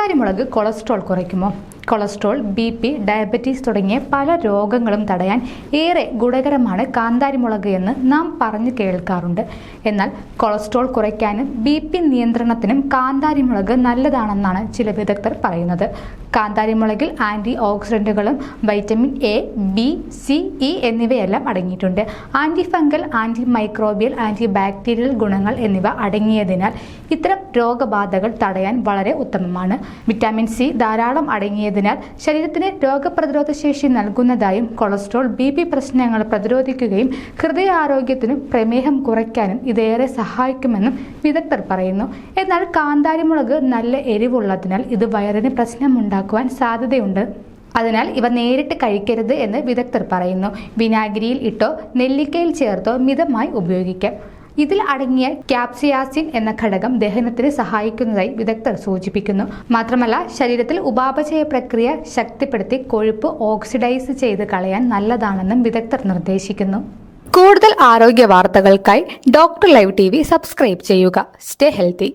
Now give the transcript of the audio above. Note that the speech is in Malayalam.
കാന്താരിമുളക് കൊളസ്ട്രോൾ കുറയ്ക്കുമോ? കൊളസ്ട്രോൾ, BP, ഡയബറ്റീസ് തുടങ്ങിയ പല രോഗങ്ങളും തടയാൻ ഏറെ ഗുണകരമാണ് കാന്താരിമുളക് എന്ന് നാം പറഞ്ഞു കേൾക്കാറുണ്ട്. എന്നാൽ കൊളസ്ട്രോൾ കുറയ്ക്കാനും BP നിയന്ത്രണത്തിനും കാന്താരിമുളക് നല്ലതാണെന്നാണ് ചില വിദഗ്ധർ പറയുന്നത്. കാന്താരിമുളകിൽ ആന്റി ഓക്സിഡന്റുകളും vitamin A, B, C, E എന്നിവയെല്ലാം അടങ്ങിയിട്ടുണ്ട്. Anti fungal, anti microbial, anti bacterial ഗുണങ്ങൾ എന്നിവ അടങ്ങിയതിനാൽ ഇത്തരം രോഗബാധകൾ തടയാൻ വളരെ ഉത്തമമാണ്. വിറ്റാമിൻ C ധാരാളം അടങ്ങിയതിനാൽ ശരീരത്തിന് രോഗപ്രതിരോധ ശേഷി നൽകുന്നതായും കൊളസ്ട്രോൾ, BP പ്രശ്നങ്ങൾ പ്രതിരോധിക്കുകയും ഹൃദയാരോഗ്യത്തിനും പ്രമേഹം കുറയ്ക്കാനും ഇതേറെ സഹായിക്കുമെന്നും വിദഗ്ധർ പറയുന്നു. എന്നാൽ കാന്താരിമുളക് നല്ല എരിവുള്ളതിനാൽ ഇത് വയറിന് പ്രശ്നമുണ്ടാക്കുവാൻ സാധ്യതയുണ്ട്. അതിനാൽ ഇവ നേരിട്ട് കഴിക്കരുത് എന്ന് വിദഗ്ധർ പറയുന്നു. വിനാഗിരിയിൽ ഇട്ടോ നെല്ലിക്കയിൽ ചേർത്തോ മിതമായി ഉപയോഗിക്കാം. ഇതിൽ അടങ്ങിയ ക്യാപ്സിയാസിൻ എന്ന ഘടകം ദഹനത്തിന് സഹായിക്കുന്നതായി വിദഗ്ധർ സൂചിപ്പിക്കുന്നു. മാത്രമല്ല ശരീരത്തിൽ ഉപാപചയ പ്രക്രിയ ശക്തിപ്പെടുത്തി കൊഴുപ്പ് ഓക്സിഡൈസ് ചെയ്ത് കളയാൻ നല്ലതാണെന്നും വിദഗ്ധർ നിർദ്ദേശിക്കുന്നു. കൂടുതൽ ആരോഗ്യ വാർത്തകൾക്കായി ഡോക്ടർ ലൈവ് TV സബ്സ്ക്രൈബ് ചെയ്യുക. Stay healthy.